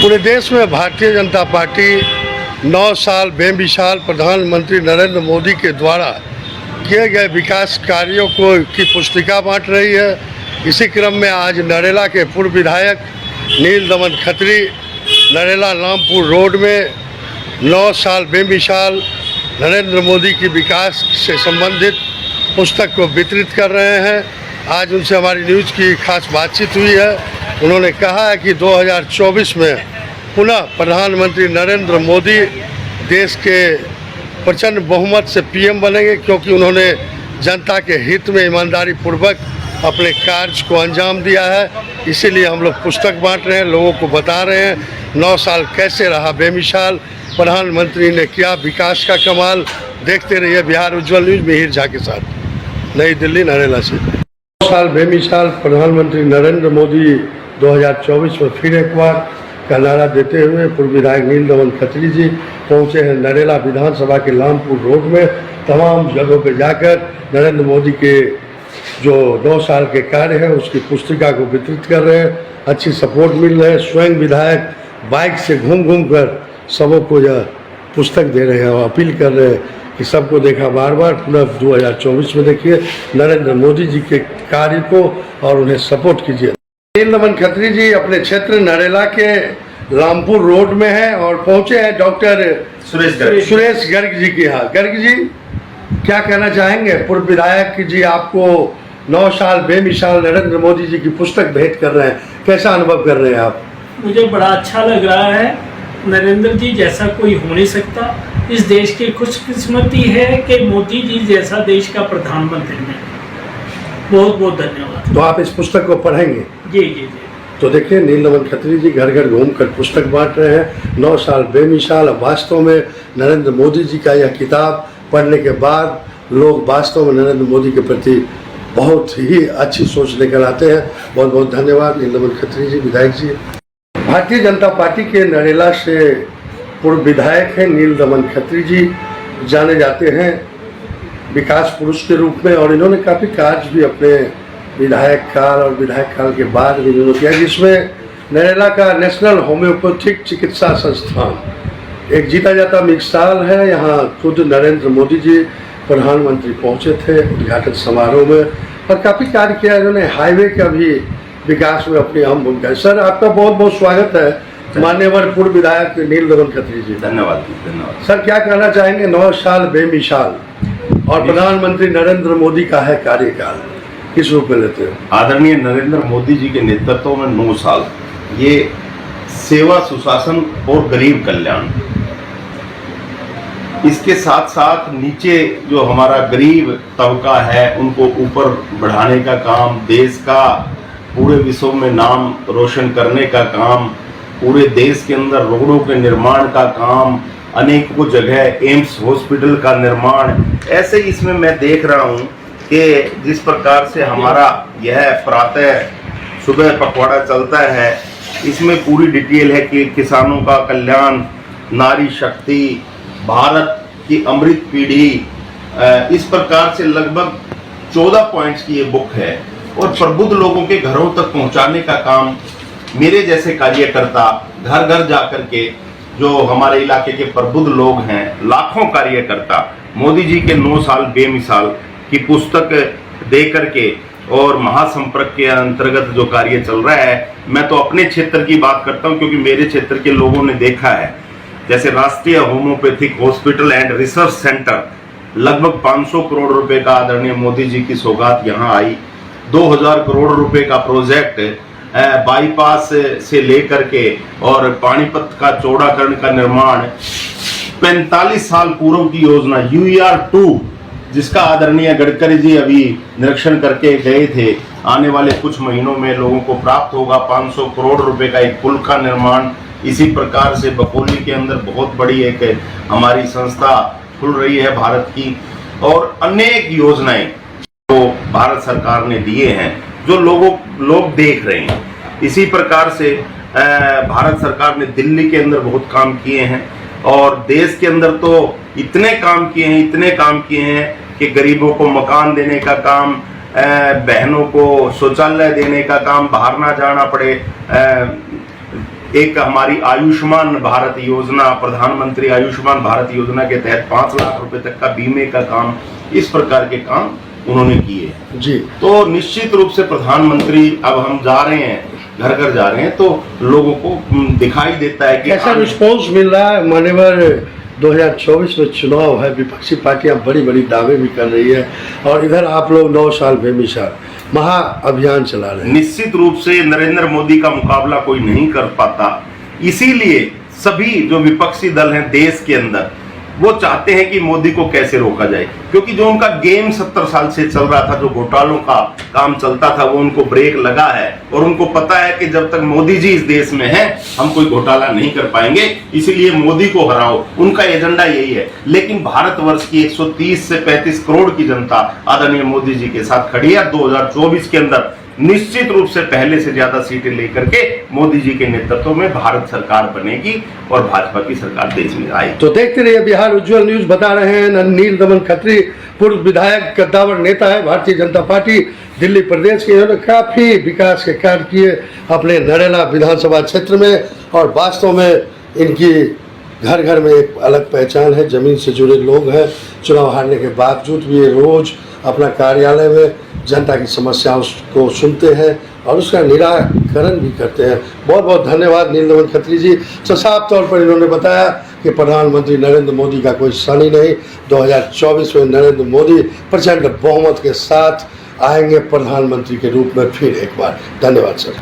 पूरे देश में भारतीय जनता पार्टी 9 साल बेमिसाल प्रधानमंत्री नरेंद्र मोदी के द्वारा किए गए विकास कार्यों की पुस्तिका बांट रही है। इसी क्रम में आज नरेला के पूर्व विधायक नील दमन खत्री नरेला रामपुर रोड में 9 साल बेमिसाल नरेंद्र मोदी की विकास से संबंधित पुस्तक को वितरित कर रहे हैं। आज उनसे हमारी न्यूज़ की खास बातचीत हुई है। उन्होंने कहा है कि 2024 में पुनः प्रधानमंत्री नरेंद्र मोदी देश के प्रचंड बहुमत से पीएम बनेंगे, क्योंकि उन्होंने जनता के हित में ईमानदारी पूर्वक अपने कार्य को अंजाम दिया है। इसीलिए हम लोग पुस्तक बांट रहे हैं, लोगों को बता रहे हैं 9 साल कैसे रहा बेमिसाल, प्रधानमंत्री ने किया विकास का कमाल। देखते रहिए बिहार उज्ज्वल न्यूज़ मिहिर झा के साथ, नई दिल्ली नरेला से। 9 साल बेमिसाल प्रधानमंत्री नरेंद्र मोदी 2024 में फिर एक बार का नारा देते हुए पूर्व विधायक नील दमन खत्री जी पहुँचे हैं नरेला विधानसभा के रामपुर रोड में। तमाम जगहों पर जाकर नरेंद्र मोदी के जो 9 साल के कार्य है उसकी पुस्तिका को वितरित कर रहे हैं। अच्छी सपोर्ट मिल रही है। स्वयं विधायक बाइक से घूम घूम कर सबों को यह पुस्तक दे रहे हैं और अपील कर रहे हैं कि सबको देखा बार बार पुनः 2024 में देखिए नरेंद्र मोदी जी के कार्य को और उन्हें सपोर्ट कीजिए। नील दमन खत्री जी अपने क्षेत्र नरेला के रामपुर रोड में हैं और पहुंचे हैं डॉक्टर सुरेश गर्ग जी के यहाँ। गर्ग जी, क्या कहना चाहेंगे? पूर्व विधायक जी आपको 9 साल बेमिसाल नरेंद्र मोदी जी की पुस्तक भेंट कर रहे हैं, कैसा अनुभव कर रहे हैं आप? मुझे बड़ा अच्छा लग रहा है। नरेंद्र जी जैसा कोई हो नहीं सकता। इस देश की खुशकिस्मती है कि मोदी जी जैसा देश का प्रधानमंत्री है। बहुत बहुत धन्यवाद। तो आप इस पुस्तक को पढ़ेंगे? जी जी जी। तो देखिए नील दमन खत्री जी घर घर घूमकर पुस्तक बांट रहे हैं। 9 साल बेमिसाल। वास्तव में नरेंद्र मोदी जी का यह किताब पढ़ने के बाद लोग वास्तव में नरेंद्र मोदी के प्रति बहुत ही अच्छी सोच लेकर आते हैं। बहुत बहुत धन्यवाद नील दमन खत्री जी, विधायक जी। भारतीय जनता पार्टी के नरेला से पूर्व विधायक हैं नील दमन खत्री जी, जाने जाते हैं विकास पुरुष के रूप में, और इन्होंने काफ़ी कार्य भी अपने विधायक काल और विधायक काल के बाद भी इन्होंने किया, जिसमें नरेला का नेशनल होम्योपैथिक चिकित्सा संस्थान एक जीता जाता मिसाल है। यहाँ खुद नरेंद्र मोदी जी प्रधानमंत्री पहुँचे थे उद्घाटन समारोह में और काफ़ी कार्य किया इन्होंने। हाईवे का भी विकास में अपनी अहम भूमिका है। सर, आपका बहुत बहुत स्वागत है मान्यवर पूर्व विधायक नील दमन खत्री जी। धन्यवाद धन्यवाद। सर, क्या कहना चाहेंगे? 9 साल बेमिसाल और प्रधानमंत्री नरेंद्र मोदी का है कार्यकाल, किस रूप में लेते हो? आदरणीय नरेंद्र मोदी जी के नेतृत्व में 9 साल, ये सेवा, सुशासन और गरीब कल्याण, इसके साथ साथ नीचे जो हमारा गरीब तबका है उनको ऊपर बढ़ाने का काम, देश का पूरे विश्व में नाम रोशन करने का काम, पूरे देश के अंदर रोडों के निर्माण का काम, अनेकों जगह एम्स हॉस्पिटल का निर्माण, ऐसे इसमें मैं देख रहा हूँ कि जिस प्रकार से हमारा यह प्रातः सुबह पखवाड़ा चलता है, इसमें पूरी डिटेल है कि किसानों का कल्याण, नारी शक्ति, भारत की अमृत पीढ़ी, इस प्रकार से लगभग 14 पॉइंट्स की ये बुक है और प्रबुद्ध लोगों के घरों तक पहुंचाने का काम मेरे जैसे कार्यकर्ता घर घर जाकर के, जो हमारे इलाके के प्रबुद्ध लोग हैं, लाखों कार्यकर्ता मोदी जी के 9 साल बेमिसाल की पुस्तक दे करके और महासंपर्क के अंतर्गत जो कार्य चल रहा है, मैं तो अपने क्षेत्र की बात करता हूं क्योंकि मेरे क्षेत्र के लोगों ने देखा है। जैसे राष्ट्रीय homeopathic hospital and research centre, लगभग 500 करोड़ रुपए का आदरणीय मोदी जी की सौगात यहाँ आई। 2000 करोड़ रुपए का प्रोजेक्ट बाईपास से लेकर के और पानीपत का चौड़ाकरण का निर्माण, 45 साल पूर्व की योजना UER-2, जिसका आदरणीय गडकरी जी अभी निरीक्षण करके गए थे, आने वाले कुछ महीनों में लोगों को प्राप्त होगा। 500 करोड़ रुपए का एक पुल का निर्माण। इसी प्रकार से बकोली के अंदर बहुत बड़ी एक हमारी संस्था खुल रही है भारत की, और अनेक योजनाएं जो भारत सरकार ने दिए हैं जो लोग देख रहे हैं। इसी प्रकार से भारत सरकार ने दिल्ली के अंदर बहुत काम किए हैं और देश के अंदर तो इतने काम किए हैं कि गरीबों को मकान देने का काम, बहनों को शौचालय देने का काम, बाहर ना जाना पड़े, एक हमारी आयुष्मान भारत योजना, प्रधानमंत्री आयुष्मान भारत योजना के तहत 5 लाख रुपए तक का बीमे का काम, इस प्रकार के काम उन्होंने किए जी। तो निश्चित रूप से प्रधानमंत्री, अब हम जा रहे हैं, घर घर जा रहे हैं, तो लोगों को दिखाई देता है कि कैसा रिस्पॉन्स मिल रहा है। मान्यवर 2024 में चुनाव है, विपक्षी पार्टियां बड़ी बड़ी दावे भी कर रही है, और इधर आप लोग 9 साल बेमिसाल महा अभियान चला रहे हैं। निश्चित रूप से नरेंद्र मोदी का मुकाबला कोई नहीं कर पाता, इसीलिए सभी जो विपक्षी दल हैं देश के अंदर, वो चाहते हैं कि मोदी को कैसे रोका जाए, क्योंकि जो उनका गेम 70 साल से चल रहा था, जो घोटालों का काम चलता था, वो उनको ब्रेक लगा है, और उनको पता है कि जब तक मोदी जी इस देश में हैं, हम कोई घोटाला नहीं कर पाएंगे, इसीलिए मोदी को हराओ, उनका एजेंडा यही है। लेकिन भारतवर्ष की 130 से 35 करोड़ की जनता आदरणीय मोदी जी के साथ खड़ी है। 2024 के अंदर निश्चित रूप से पहले से ज्यादा सीटें लेकर के मोदी जी के नेतृत्व में भारत सरकार बनेगी और भाजपा की सरकार देश में आएगी। तो देखते रहिए बिहार उज्जवल न्यूज। बता रहे हैं नील दमन खत्री, पूर्व विधायक, कद्दावर नेता है भारतीय जनता पार्टी दिल्ली प्रदेश के। इन्होंने काफी विकास के कार्य किए अपने नरेला विधानसभा क्षेत्र में, और वास्तव में इनकी घर घर में एक अलग पहचान है। जमीन से जुड़े लोग हैं, चुनाव हारने के बावजूद भी ये रोज अपना कार्यालय में जनता की समस्याओं को सुनते हैं और उसका निराकरण भी करते हैं। बहुत बहुत धन्यवाद नील दमन खत्री जी। तो साफ तौर पर इन्होंने बताया कि प्रधानमंत्री नरेंद्र मोदी का कोई सन ही नहीं। 2024 में नरेंद्र मोदी प्रचंड बहुमत के साथ आएंगे प्रधानमंत्री के रूप में फिर एक बार। धन्यवाद सर।